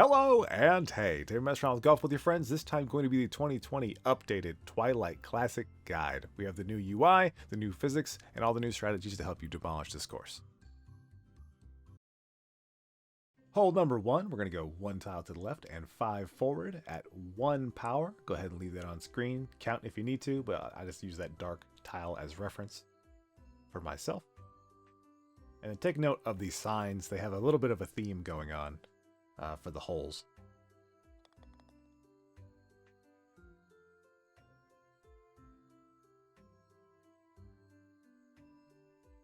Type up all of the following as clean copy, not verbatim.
Hello and hey, today we're messing around with golf with your friends. This time going to be the 2020 updated Twilight Classic Guide. We have the new UI, the new physics, and all the new strategies to help you demolish this course. Hole number 1, we're going to go 1 tile to the left and 5 forward at 1 power. Go ahead and leave that on screen. Count if you need to, but I just use that dark tile as reference for myself. And then take note of these signs. They have a little bit of a theme going on for the holes.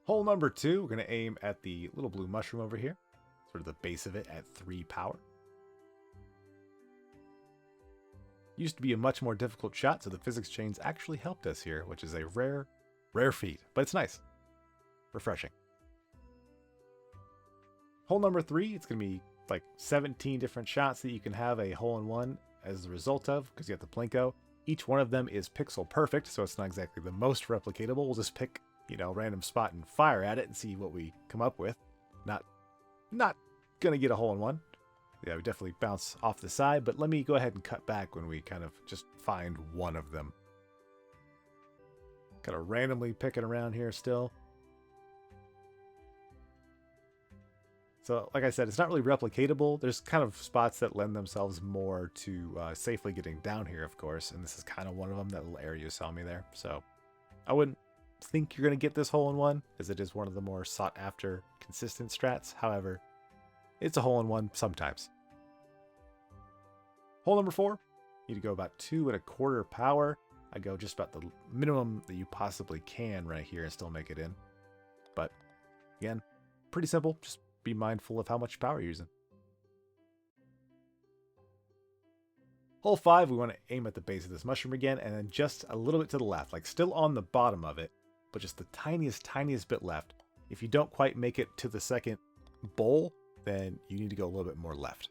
Hole number 2, we're going to aim at the little blue mushroom over here, sort of the base of it at 3 power. Used to be a much more difficult shot, so the physics chains actually helped us here, which is a rare feat, but it's nice. Refreshing. Hole number 3, it's going to be like 17 different shots that you can have a hole-in-one as a result of, because you have the Plinko. Each one of them is pixel perfect, so it's not exactly the most replicatable. We'll just pick, a random spot and fire at it and see what we come up with. Not gonna get a hole-in-one. Yeah, we definitely bounce off the side, but let me go ahead and cut back when we kind of just find one of them. Kind of randomly picking around here still. So, like I said, it's not really replicatable. There's kind of spots that lend themselves more to safely getting down here, of course, and this is kind of one of them, that little area you saw me there. So, I wouldn't think you're going to get this hole-in-one, as it is one of the more sought-after, consistent strats. However, it's a hole-in-one sometimes. Hole number 4, you need to go about 2 1/4 power. I go just about the minimum that you possibly can right here and still make it in. But, again, pretty simple. Just be mindful of how much power you're using. Hole 5, we want to aim at the base of this mushroom again, and then just a little bit to the left, like still on the bottom of it, but just the tiniest bit left. If you don't quite make it to the second bowl, then you need to go a little bit more left.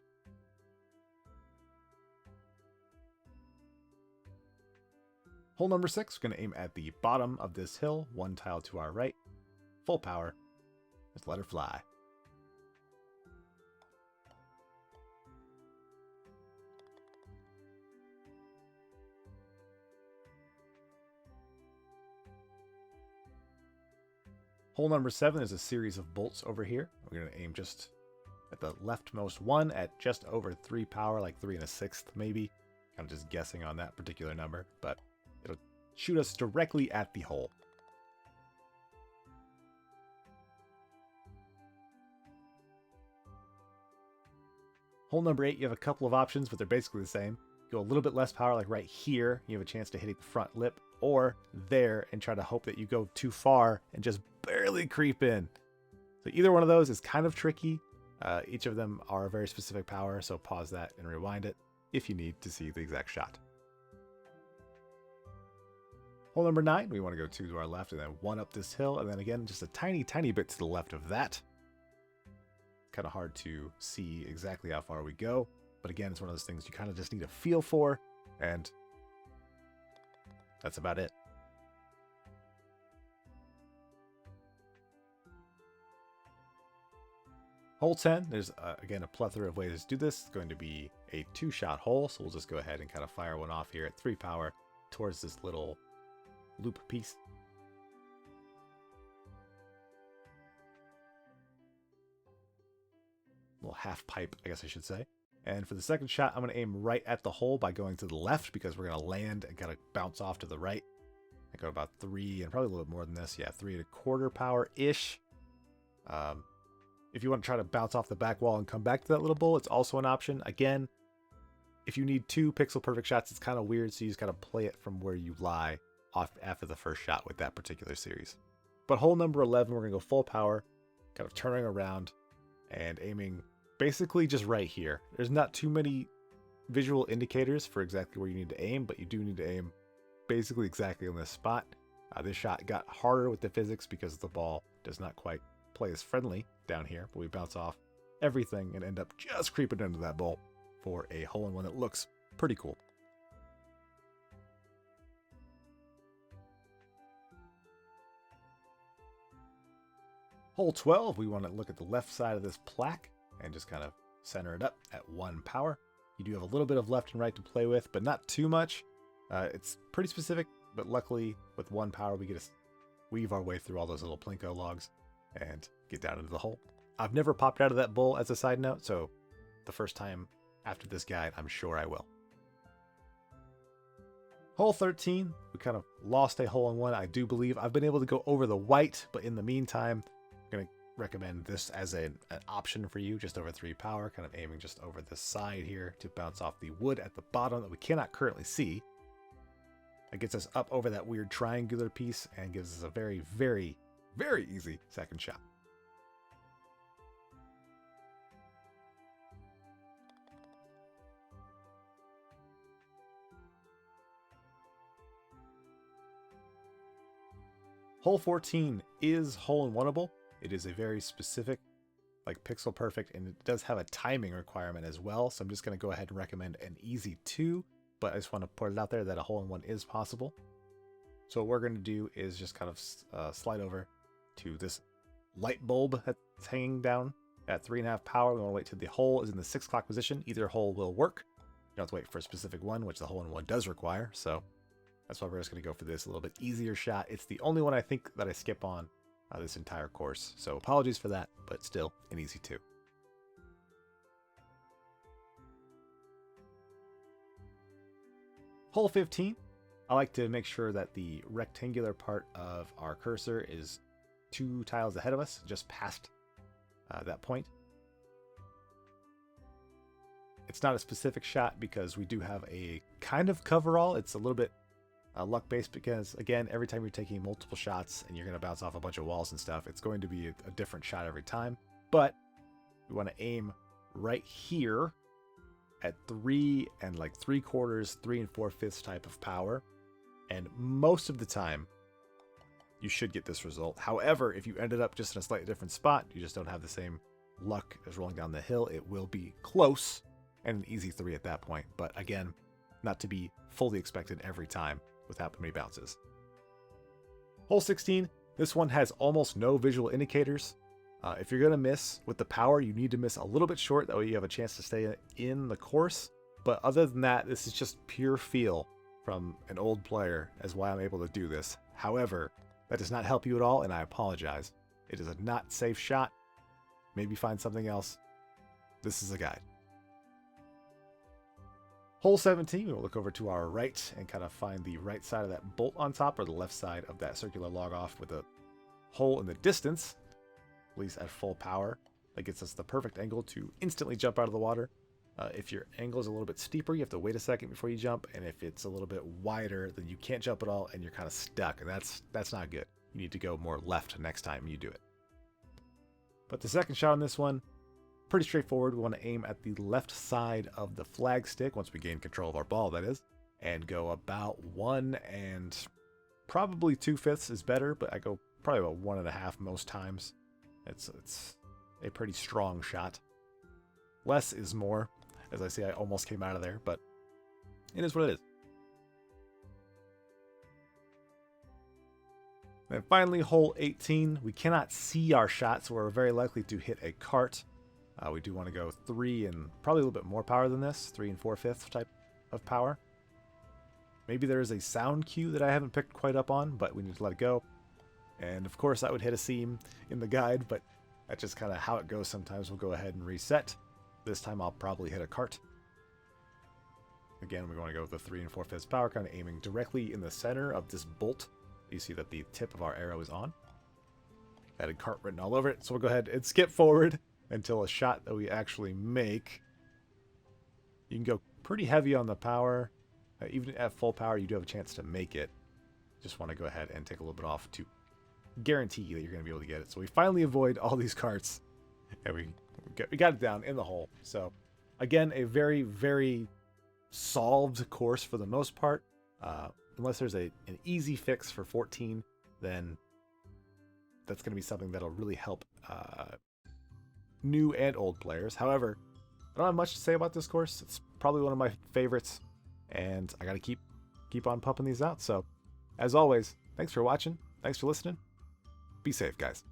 Hole number 6, we're going to aim at the bottom of this hill, 1 tile to our right, full power. Just let her fly. Hole number 7 is a series of bolts over here. We're going to aim just at the leftmost one at just over 3 power, like 3 1/6 maybe. Kind of just guessing on that particular number, but it'll shoot us directly at the hole. Hole number 8, you have a couple of options, but they're basically the same. Go a little bit less power, like right here, you have a chance to hit the front lip, or there and try to hope that you go too far and just barely creep in. So either one of those is kind of tricky. Each of them are a very specific power, so pause that and rewind it if you need to see the exact shot. Hole number 9, we want to go 2 to our left and then 1 up this hill, and then again just a tiny bit to the left of that. Kind of hard to see exactly how far we go, but again, it's one of those things you kind of just need a feel for, and that's about it. Hole 10, there's again a plethora of ways to do this. It's going to be a 2-shot hole, so we'll just go ahead and kind of fire one off here at 3 power towards this little loop piece. Little half pipe, I guess I should say. And for the second shot, I'm going to aim right at the hole by going to the left, because we're going to land and kind of bounce off to the right. I go about 3 and probably a little bit more than this. Yeah, 3 1/4 power-ish. If you want to try to bounce off the back wall and come back to that little bowl, it's also an option. Again, if you need 2 pixel perfect shots, it's kind of weird, so you just got to play it from where you lie off after the first shot with that particular series. But hole number 11, we're going to go full power, kind of turning around and aiming basically just right here. There's not too many visual indicators for exactly where you need to aim, but you do need to aim basically exactly on this spot. This shot got harder with the physics because the ball does not quite play as friendly down here, but we bounce off everything and end up just creeping into that bowl for a hole-in-one that looks pretty cool. Hole 12, we want to look at the left side of this plaque and just kind of center it up at 1 power. You do have a little bit of left and right to play with, but not too much. It's pretty specific, but luckily with 1 power we get to weave our way through all those little plinko logs and get down into the hole. I've never popped out of that bowl as a side note, so the first time after this guide, I'm sure I will. Hole 13, we kind of lost a hole in one, I do believe. I've been able to go over the white, but in the meantime, I'm going to recommend this as an option for you, just over 3 power, kind of aiming just over the side here to bounce off the wood at the bottom that we cannot currently see. That gets us up over that weird triangular piece and gives us a very, very, very easy second shot. Hole 14 is hole-in-oneable. It is a very specific, like pixel perfect, and it does have a timing requirement as well. So I'm just going to go ahead and recommend an easy 2, but I just want to put it out there that a hole-in-one is possible. So what we're going to do is just kind of slide over to this light bulb that's hanging down at 3.5 power. We want to wait till the hole is in the 6 o'clock position. Either hole will work. You don't have to wait for a specific one, which the hole-in-one does require. So that's why we're just going to go for this a little bit easier shot. It's the only one I think that I skip on this entire course. So apologies for that, but still an easy 2. Hole 15, I like to make sure that the rectangular part of our cursor is 2 tiles ahead of us, just past that point. It's not a specific shot because we do have a kind of coverall. It's a little bit luck based because, again, every time you're taking multiple shots and you're going to bounce off a bunch of walls and stuff, it's going to be a different shot every time. But we want to aim right here at 3 and like 3/4, 3 4/5 type of power. And most of the time, you should get this result. However, if you ended up just in a slightly different spot, you just don't have the same luck as rolling down the hill, it will be close and an easy 3 at that point. But again, not to be fully expected every time with how many bounces. Hole 16, this one has almost no visual indicators. If you're going to miss with the power, you need to miss a little bit short. That way you have a chance to stay in the course. But other than that, this is just pure feel from an old player as why I'm able to do this. However, that does not help you at all, and I apologize. It is a not safe shot. Maybe find something else. This is a guide. Hole 17, we'll look over to our right and kind of find the right side of that bolt on top, or the left side of that circular log off with a hole in the distance, at least at full power. That gets us the perfect angle to instantly jump out of the water. If your angle is a little bit steeper, you have to wait a second before you jump, and if it's a little bit wider, then you can't jump at all and you're kind of stuck, and that's not good. You need to go more left next time you do it. But the second shot on this one, pretty straightforward. We want to aim at the left side of the flag stick, once we gain control of our ball, that is, and go about 1 and probably 2/5 is better, but I go probably about 1.5 most times. It's a pretty strong shot. Less is more. As I say, I almost came out of there, but it is what it is. And finally, hole 18. We cannot see our shot, so we're very likely to hit a cart. We do want to go 3 and probably a little bit more power than this, 3 4/5 type of power. Maybe there is a sound cue that I haven't picked quite up on, but we need to let it go. And of course, I would hit a seam in the guide, but that's just kind of how it goes. Sometimes we'll go ahead and reset. This time I'll probably hit a cart. Again, we want to go with the 3 4/5 power, kind of aiming directly in the center of this bolt. You see that the tip of our arrow is on. That had cart written all over it, so we'll go ahead and skip forward until a shot that we actually make. You can go pretty heavy on the power. Even at full power, you do have a chance to make it. Just want to go ahead and take a little bit off to guarantee that you're going to be able to get it. So we finally avoid all these carts, and we got it down in the hole. So again, a very, very solved course for the most part. Unless there's an easy fix for 14, then that's going to be something that'll really help new and old players. However, I don't have much to say about this course. It's probably one of my favorites, and I got to keep on pumping these out. So, as always, thanks for watching. Thanks for listening. Be safe, guys.